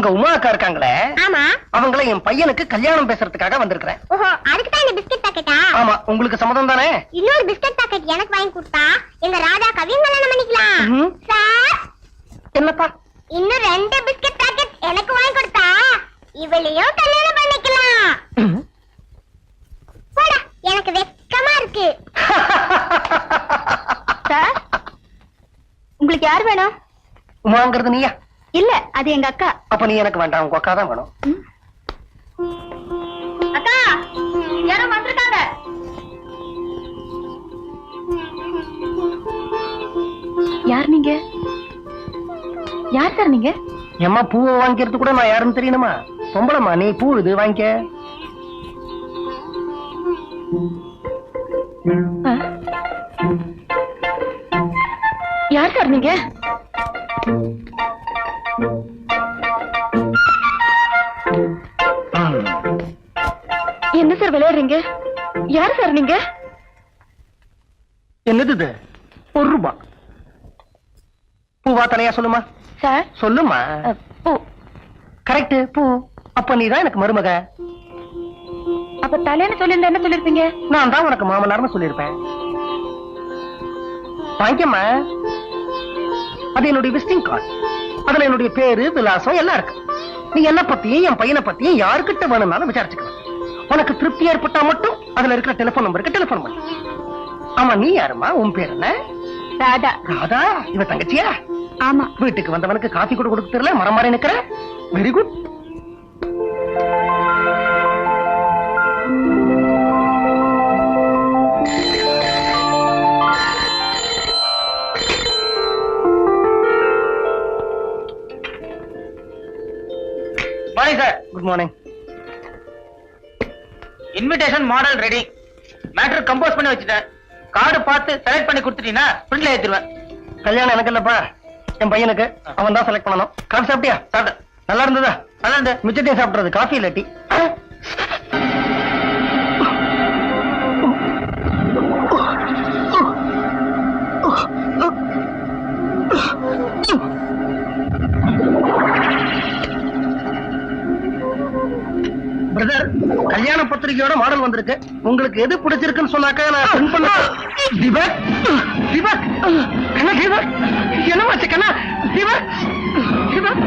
உங்க உமா அக்கா இருக்காங்களே, ஆமா, அவங்கள என் பையனுக்கு கல்யாணம் பேசுறதுக்காக வந்திருக்கிறேன். ஓஹோ, அதுக்கு தான் இந்த பிஸ்கட் பாக்கெட்டா? ஆமா, உங்களுக்கு சம்மதம் தானே? இன்னொரு பிஸ்கட் பாக்கெட் எனக்கு வாங்கி கொடுத்தா எங்க ராதா கவியும் கல்யாணம் பண்ணிக்கலாம். சார், என்னப்பா? இன்னும் 2 பிஸ்கட் பாக்கெட் எனக்கு வாங்கி கொடுத்தா இவளையும் கல்யாணம் பண்ணிக்கலாம். போடா, எனக்கு வெக்கமா இருக்கு. சார், உங்களுக்கு யார் வேணும்? உமாங்கிறது நீயா? இல்ல, அது எங்க அக்கா. அப்ப நீ எனக்கு வேண்டாம், உங்க அக்கா தான் வேணும். அக்கா, யாரோ வந்திருக்காங்க. யார் நீங்க? யார் சார் நீங்க? ஏம்மா, பூவை வாங்கிக்கிறது கூட நான் யாருன்னு தெரியணுமா? பொம்பளம்மா நீ, பூ இது வாங்கிக்க. யார் சார் நீங்க? என்ன சார் விளையாடுறீங்க? யார் சார் நீங்க? என்னது இது? ₹1. பூவா தலையா சொல்லுமா? சார், சொல்லுமா. பூ. கரெக்ட், பூ. அப்ப நீதான் எனக்கு மருமக. அப்ப தலைன்னு சொல்லிருந்தா என்ன சொல்லிருப்பீங்க? நான் தான் உனக்கு மாமனார்னு சொல்லிருப்பேன். வாங்கிக்கம்மா. அது என்னுடைய விசிட்டிங் கார்டு. அதுல என்னுடைய பேரு, விலாசம் எல்லாம் இருக்கு. நீ என்ன பத்தியும் என் பையனை பத்தியும் யாருக்கிட்ட வேணும்னாலும் விசாரிச்சுக்கலாம். உனக்கு திருப்தி ஏற்பட்டா மட்டும் அதுல இருக்கிற டெலிபோன் நம்பருக்கு டெலிபோன் பண்ணு. ஆமா, நீ யாருமா? உன் பேர் என்ன? ராதா. ராதா? இவ தங்கச்சியா? ஆமா. வீட்டுக்கு வந்தவனுக்கு காஃபி கூட கொடுக்க தெரியல, மரம் மாறி நிக்கிற. Very good. Morning sir. Good morning. Invitation model ready. Matter compose பண்ணி வச்சுட்டேன். கார்டு பார்த்து செலக்ட் பண்ணி கொடுத்துட்டீங்கன்னா பிரிண்ட்ல ஏத்திடுவேன். கல்யாணம் எனக்கு இல்லப்பா, என் பையனுக்கு. அவன் தான் செலக்ட் பண்ணணும். காஃபி சாப்பிட்டியா? சாப்பிட்டேன். நல்லா இருந்ததா? நல்லா இருந்து. மிச்சத்தையும் சாப்பிடுறது, காஃபி இல்ல டீ? பிரதர், கல்யாண பத்திரிகையோட மாடல் வந்திருக்கு. உங்களுக்கு எது பிடிச்சிருக்குன்னு சொன்னாக்க நான் பிரிண்ட் பண்ண. தீபக், தீபக், கண்ணா, தீபக், என்னமாச்சு கண்ணா? தீபக், தீபக்.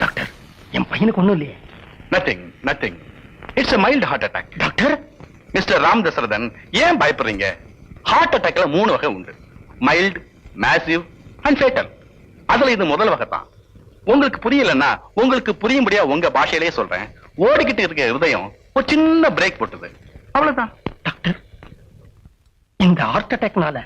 டாக்டர், என் பையனுக்கு ஒண்ணும் இல்லையே? Nothing, nothing. It's a mild heart attack. Doctor, mister Ram Dasarathan, ஏன் பயப்படுறீங்க? ஹார்ட் அட்டாக்ல 3 வகை உண்டு. Mild, massive and fatal. அதுல இது முதல் வகை தான். உங்களுக்கு புரியலன்னா உங்களுக்கு புரியும்படியா உங்க பாஷையிலேயே சொல்றேன். ஓடிக்கிட்டு இருக்க இருதயம் ஒரு சின்ன பிரேக் போட்டுது, அவ்வளவுதான். டாக்டர், இந்த ஹார்ட் அட்டாக்னால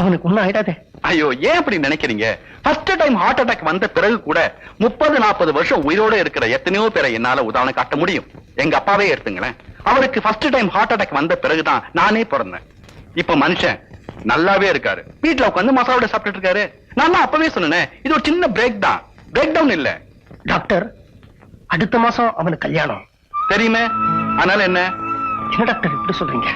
அவனுக்கு ஒண்ணும் ஆயிடாதே? ஐயோ, ஏன் அப்படி நினைக்கிறீங்க? ஃபர்ஸ்ட் டைம் ஹார்ட் அட்டாக் வந்த பிறகு கூட 30-40 வருஷம் உயிரோட இருக்கிற எத்தனையோ பேரை என்னால உதாரணம் காட்ட முடியும். எங்க அப்பாவே எடுத்துங்களேன். அவருக்கு ஃபர்ஸ்ட் டைம் ஹார்ட் அட்டாக் வந்த பிறகுதான் நானே பிறந்தேன். இப்ப மனுஷன் நல்லாவே இருக்காரு. வீட்டுல உட்காந்து மசாலோட சாப்பிட்டு இருக்காரு. நான் தான் அப்பவே சொன்னேன், இது ஒரு சின்ன பிரேக் தான், பிரேக் டவுன் இல்ல. டாக்டர், அடுத்த மாசம் அவனுக்கு கல்யாணம் தெரியுமே, அதனால என்ன? என்ன டாக்டர் இப்படி சொல்றீங்க?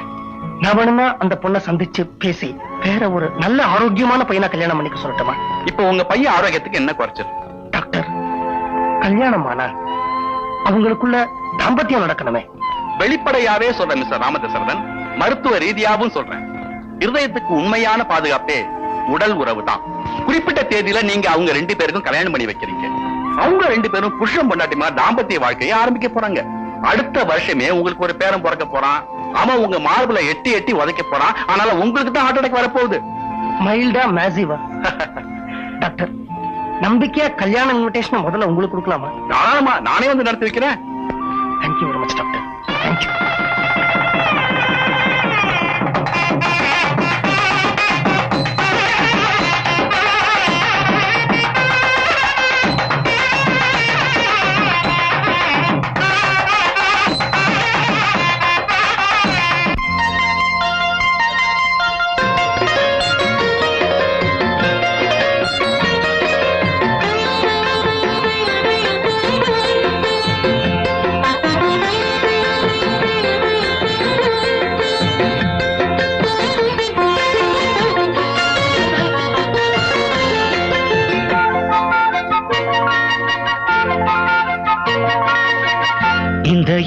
நான் வேணும்னா அந்த பொண்ணை சந்திச்சு பேசி வேற ஒரு நல்ல ஆரோக்கியமான பையனா கல்யாணம் பண்ணிக்க சொல்லட்டுமா? இப்ப உங்க பையன் ஆரோக்கியத்துக்கு என்ன குறைச்சல்? டாக்டர், கல்யாணம் ஆனா அவங்களுக்குள்ள தாம்பத்தியம் நடக்கணுமே. வெளிப்படையாவே சொல்றேன் மிஸ்டர் ராமதசரதன், மருத்துவ ரீதியாவும் சொல்றேன். இருதயத்துக்கு உண்மையான பாதுகாப்பே உடல் உறவு தான். குறிப்பிட்ட தேதியில நீங்க அவங்க 2 பேருக்கும் கல்யாணம் பண்ணி வைக்கிறீங்க. அவங்க 2 பேரும் புருஷன் பொண்டாட்டிமா தாம்பத்திய வாழ்க்கையை ஆரம்பிக்க போறாங்க. அடுத்த வருஷமே உங்களுக்கு ஒரு பேரன் பிறக்க போறான். அவன் உங்க மார்புல எட்டி எட்டி உதைக்க போறான். ஆனால உங்களுக்கு தான் ஹார்ட் அட்டாக் வரப்போகுது. மைல்டா, மேசிவா? டாக்டர், நம்பிக்கையா கல்யாண இன்விடேஷன் முதல்ல உங்களுக்கு கொடுக்கலாமா? தாராளமா, நானே வந்து நடத்தி வைக்கிறேன். Thank you very much doctor. Thank you.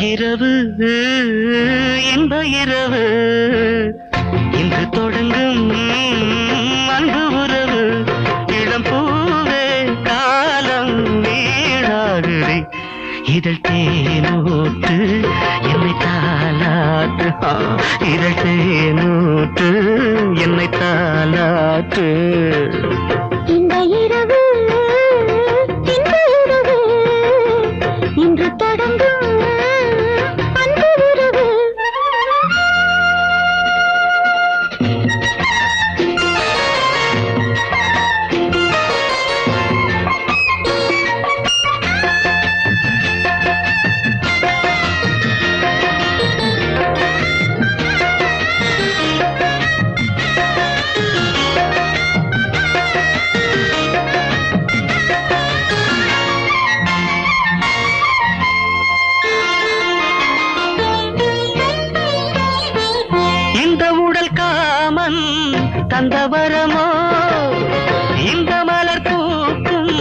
இரவு இந்த இரவு இன்று தொடங்கும் அன்பு உறவு இளம் பூவே காலம் வீணாகுதே இதழ் தேனூற்று என்னை தாலாட்டு இதழ் தேனூற்று என்னை தாலாட்டு இந்த இரவு இன்று தொடங்கும் அன்பு உறவு தந்தவரமோ இந்த மலர் பூக்கும்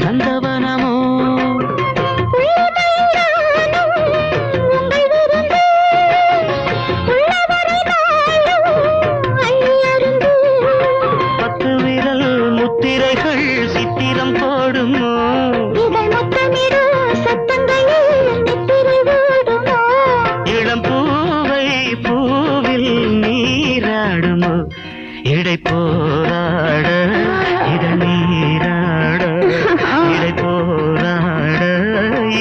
நந்தவனமோ பத்து விரல் முத்திரைகள் சித்திரம் போடுமோ இளம் பூவை பூவில் நீராடுமோ இடை போராட இதழ் நீராட இடை போராட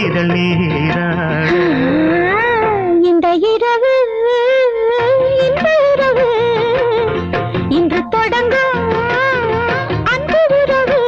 இதழ் நீராட இந்த இரவு இன்று தொடங்கும் அன்பு உறவு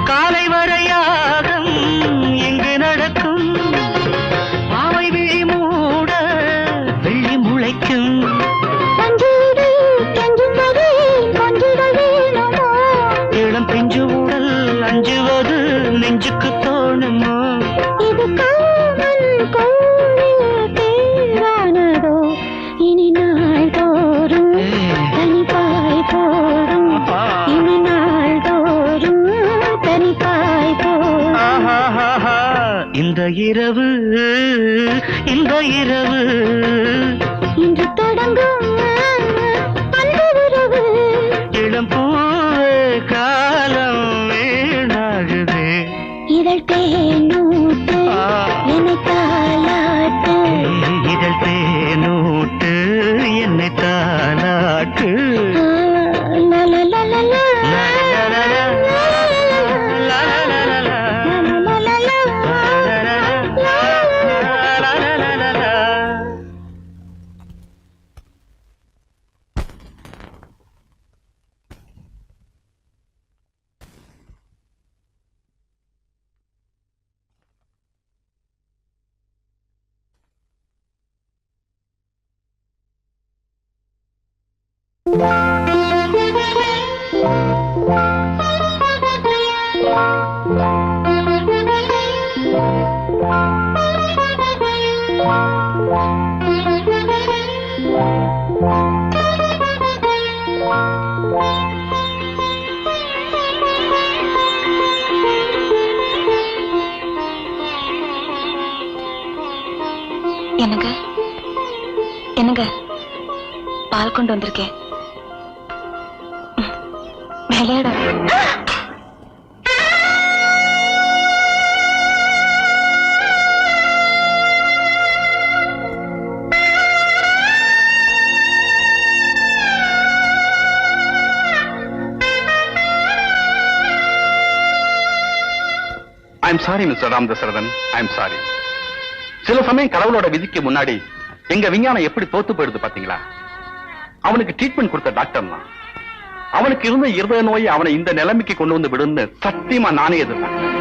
காலை வரையாகம் இங்கு நடக்கும் பாவை விழி மூட வெள்ளி முளைக்கும் இளம் பிஞ்சு உடல் அஞ்சுவது நெஞ்சுக்கு தோணுமோ இது காமன் கோவில் தேரானதோ இனி நாள் தோறும் தனிப்பாய் போடும் இனி நாள் தோறும் தனிப்பாய் போடும் இந்த இரவு இன்று தொடங்கும் அன்பு உறவு இளம் பூவே காலம் வீணாகுதே இதழ் தேனூட்டு என்னை தாலாட்டு இதழ் தேனூட்டு என்னை தாலாட்டு என்னங்க என்னங்க பால் கொண்டு வந்திருக்கேன் விளையாட I'm sorry mister Ram Dasarathan, I'm sorry. சில சமயம் கடவுளோட விதிக்கு முன்னாடி எங்க விஞ்ஞானம் எப்படி தோத்து போயிடுது பாத்தீங்களா? அவனுக்கு ட்ரீட்மெண்ட் கொடுத்த டாக்டர் தான். அவனுக்கு இருந்த இருதய நோய் அவனை இந்த நிலைமைக்கு கொண்டு வந்து விடுன்னு சத்தியமா நானே எதிர்பார்த்தேன்.